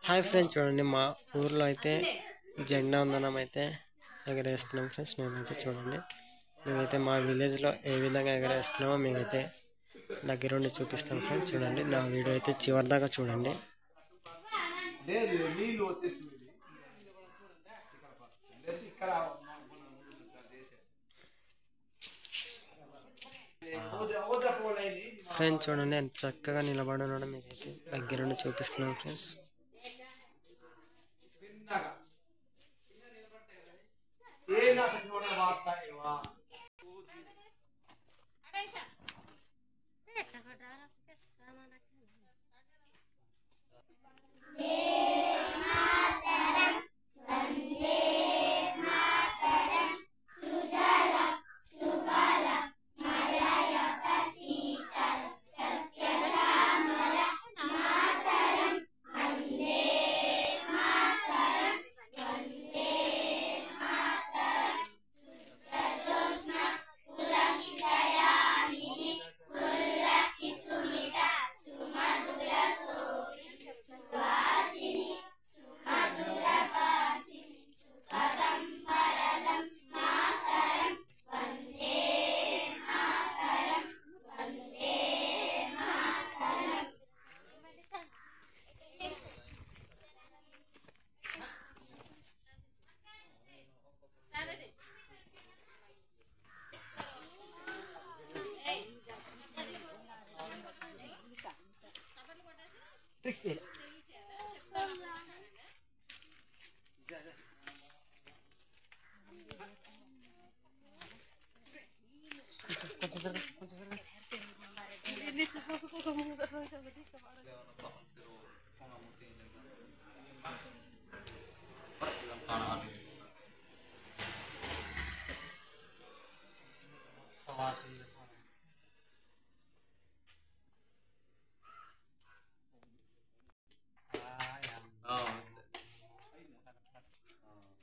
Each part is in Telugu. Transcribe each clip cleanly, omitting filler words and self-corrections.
హాయ్ ఫ్రెండ్స్, చూడండి మా ఊర్లో అయితే జెండా వందనం అయితే ఎగరేస్తున్నాం ఫ్రెండ్స్. మేమైతే చూడండి, మేమైతే మా విలేజ్లో ఏ విధంగా ఎగరేస్తున్నామో మేమైతే దగ్గరుండి చూపిస్తాం ఫ్రెండ్స్. చూడండి, నా వీడియో అయితే చివరి దాకా చూడండి. ఫ్రెండ్స్ చూడండి, ఎంత చక్కగా నిలబడి ఉండడం మీకైతే దగ్గరుండి చూపిస్తున్నాం ఫ్రెండ్స్.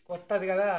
కొట్టదు కదా.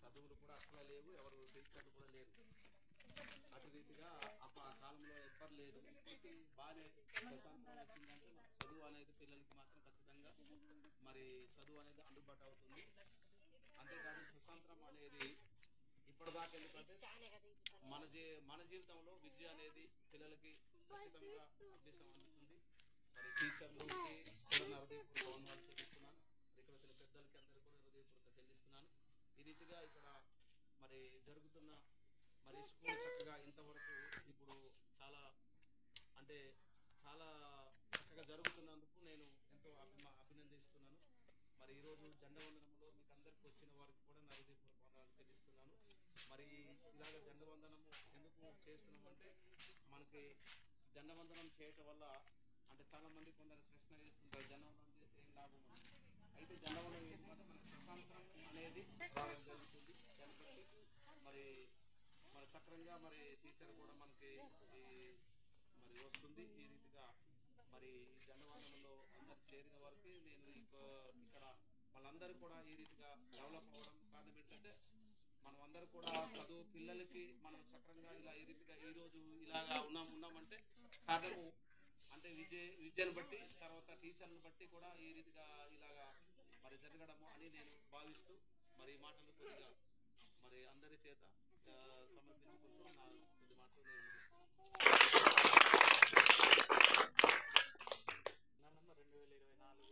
చదువులు కూడా అసలు లేవు, ఎవరు టీచర్లు కూడా లేరు. అటు రీతిగా ఆ కాలంలో ఎవ్వరు లేదు. బాగానే స్వతంత్రం వచ్చిందంటే చదువు అనేది పిల్లలకి మాత్రం ఖచ్చితంగా మరి చదువు అనేది అందుబాటు అవుతుంది. అంతేకాదు స్వతంత్రం అనేది ఇప్పటిదాకా ఎందుకంటే మన జీవితంలో విద్య అనేది పిల్లలకి ఖచ్చితంగా అభ్యాసం అందుతుంది. మరి టీచర్లకి కూడా హృదయపూర్వక వందనాలు చెల్లిస్తున్నాను. ఇక్కడ వచ్చిన పెద్దలకి అందరూ కూడా హృదయపూర్వక చెల్లిస్తున్నాను. ఈ రీతిగా ఇక్కడ మరి జరుగుతున్న మరి స్కూల్ చక్కగా ఇంతవరకు ఇప్పుడు చాలా అంటే చాలా చక్కగా జరుగుతున్నందుకు నేను ఎంతో అభినందిస్తున్నాను. మరి ఈరోజు జెండా వందనంలో మీకు అందరికి వచ్చిన వారికి కూడా నా హృదయపూర్వక వందనాలు చెల్లిస్తున్నాను. మరి ఇలాగ జెండా వందనము ఎందుకు చేస్తున్నామంటే మనకి జెండా వందనం చేయటం వల్ల అంటే చాలా మంది కొందరు ప్రశ్న వేస్తుంటారు, జెండా వందనం చేస్తే ఏం లాభం అని. అయితే జెండా వందనం ఏంటంటే మన స్వతంత్రం అనేది జరుగుతుంది. దాన్ని బట్టి మరి మరి చక్రంగా మరి టీచర్ కూడా మనకి మరి వస్తుంది. ఈ రీతిగా మరి ఈ జెండా వందనంలో అందరు చేరిన వారికి నేను ఇక్కడ వాళ్ళందరూ కూడా ఈ రీతిగా డెవలప్ అవ్వడం కారణం ఏంటంటే మనం అందరూ కూడా చదువు పిల్లలకి మనం చక్రంగా ఇలా ఈ రీతిగా ఈరోజు ఇలాగా ఉన్నామంటే కారణము అంటే విద్యను బట్టి తర్వాత టీచర్లను బట్టి కూడా ఈ రీతిగా ఇలాగా మరి జరగడము అని నేను భావిస్తూ మరి మాటలు కొద్దిగా మరి అందరి చేత సమర్పించుకుంటూ నా కొద్ది మాటలు నేను 2024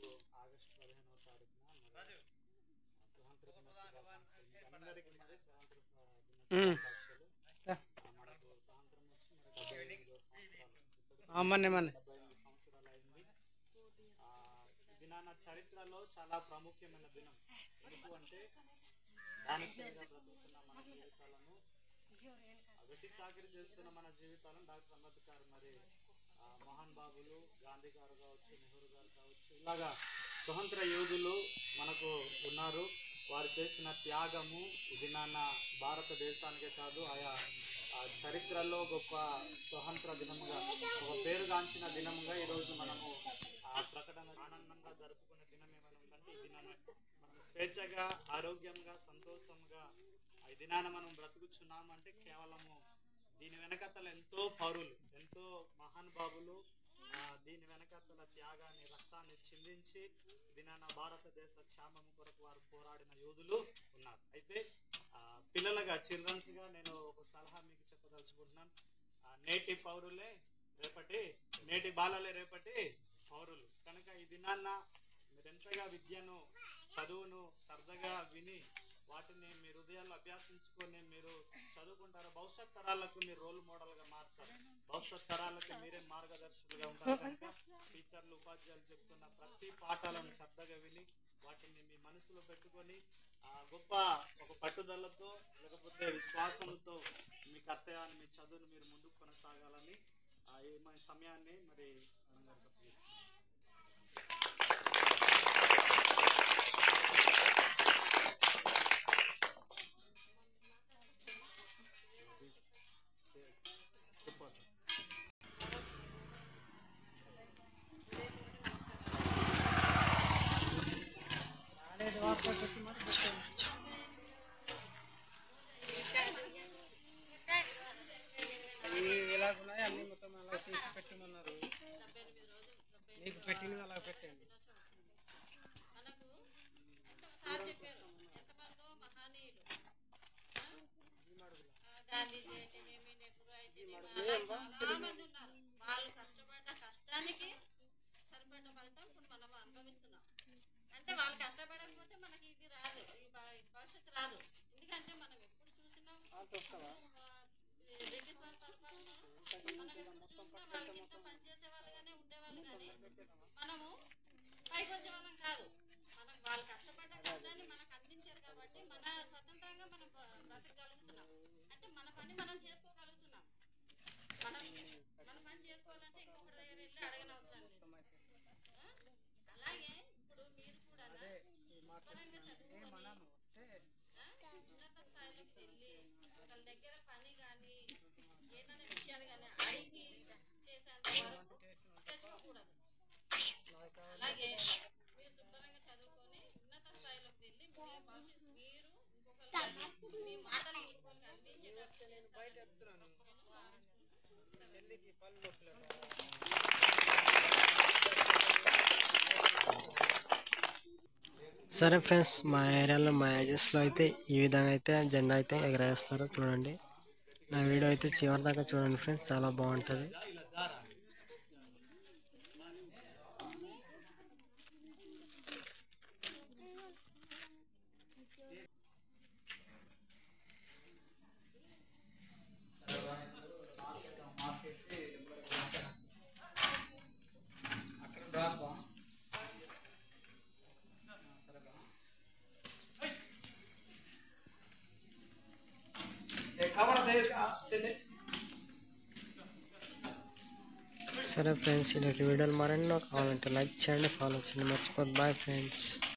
అందరికీ మరి స్వాతంత్ర ఉమ్. శుభాకాంక్షలు. మనకు స్వాతంత్రం వచ్చి మరి 78 సంవత్సరాలు. మొన్నే మొన్నే 75 సంవత్సరాలు అయింది. ఈ దినాన చరిత్రలో చాలా ప్రాముఖ్యమైన దినం. ఎందుకు అంటే బానిసలుగా బ్రతుకుతున్న మన జీవితాలను, వెట్టి చాకరీ చేస్తున్న మన జీవితాలను డాక్టర్ అంబేద్కర్ మరి మోహన్ బాబులు, గాంధీ గారు కావచ్చు, నెహ్రూ గారు కావచ్చు, ఇలాగా స్వతంత్ర యోధులు మనకు ఉన్నారు. వారు చేసిన త్యాగము ఇది నాన్న భారతదేశానికే కాదు ఆయా చరిత్రలో గొప్ప స్వతంత్ర దినముగా, ఒక పేరుగాంచిన దినముగా ఈరోజు మనము ప్రకటన ఆనందంగా జరుపుకునే దినం ఏమైనా ఉందంటే ఈ దినాన్ని మనం స్వేచ్ఛగా, ఆరోగ్యంగా, సంతోషంగా ఈ దినాన మనం బ్రతుకుచున్నామంటే కేవలము దీని వెనకతల ఎంతో పౌరులు, ఎంతో మహానుభావులు దీని వెనకతల త్యాగాన్ని, రక్తాన్ని చిందించి దినాన భారతదేశ క్షేమం కొరకు వారు పోరాడిన యోధులు ఉన్నారు. అయితే పిల్లలుగా, చిల్డ్రన్స్గా నేను ఒక సలహా మీకు చెప్పదలుచుకుంటున్నాను. నేటి పౌరులే రేపటి, నేటి బాలలే రేపటి పౌరులు. కనుక ఈ దినాన్న మీరెంతగా విద్యను, చదువును సరదాగా విని వాటిని మీ హృదయాల్లో అభ్యాసించుకొని మీరు చదువుకుంటారు, భవిష్యత్ తరాలకు మీరు రోల్ మోడల్గా మారుతారు. భవిష్యత్ తరాలకు మీరే మార్గదర్శకులుగా ఉంటారు. కనుక టీచర్లు, ఉపాధ్యాయులు చెప్తున్న ప్రతి పాఠాలను శ్రద్ధగా విని వాటిని మీ మనసులో పెట్టుకొని గొప్ప ఒక పట్టుదలతో, లేకపోతే విశ్వాసంతో మీ కర్తవ్యాన్ని, మీ చదువును మీరు ముందుకు కొనసాగాలని ఈ సమయాన్ని మరి ఇలాగున్నాయి అన్ని మొత్తం అలా తీసి పెట్టమన్నారు. మీకు పెట్టినవి అలా పెట్టండి. గాంధీజీ అయితేనేమి, నెహ్రూ అయితేనేమి, చాలా మంది ఉన్నారు. వాళ్ళు కష్టపడ్డ కష్టానికి సరిపడ్డ ఫలితం ఇప్పుడు మనం అనుభవిస్తున్నాం. అంటే వాళ్ళు కష్టపడకపోతే మనకి ఇది రాదు, ఈ భవిష్యత్తు రాదు. ఎందుకంటే మనం ఎప్పుడు చూసినా బ్రిటిష్ వారి పరిపాలన మనం ఎప్పుడు చూసినా వాళ్ళకి ఇంత పనిచేసే వాళ్ళగానే ఉండేవాళ్ళు, కానీ మనము పైకి వచ్చే వాళ్ళం కాదు. మనకు వాళ్ళు కష్టపడ్డ కష్టాన్ని మనకు అందించారు కాబట్టి మన స్వతంత్రంగా మనం బ్రతకగలుగుతున్నాం. అంటే మన పని మనం చేసుకోగలుగుతున్నాం. మనం మన పని చేసుకోవాలంటే ఇంకొకటి దగ్గర వెళ్ళి అడగనవసరం లేదు. అలాగే ఇప్పుడు మీరు కూడా శుభ్రంగా చదువుకొని ఉన్నత స్థాయిలోకి వెళ్ళి ఒకళ్ళ దగ్గర పని కానీ ఏదైనా విషయాలు కానీ అడిగి చేసేంత వరకు తెచ్చుకోకూడదు. అలాగే మీరు శుభ్రంగా చదువుకొని ఉన్నత స్థాయిలోకి వెళ్ళి మీరు ఇంకొకరు మీ మాటలు ఇంకొకరికి అందించేటట్టు సరే ఫ్రెండ్స్, మా ఏరియాలో, మా ఏజెస్లో అయితే ఈ విధంగా అయితే జెండా అయితే ఎగరేస్తారు. చూడండి, నా వీడియో అయితే చివరి దాకా చూడండి ఫ్రెండ్స్, చాలా బాగుంటుంది. సరే ఫ్రెండ్స్, ఇలాంటి వీడియోలు మరెన్నో కావాలంటే లైక్ చేయండి, ఫాలో చేయండి, మర్చిపోద్దు. Bye friends.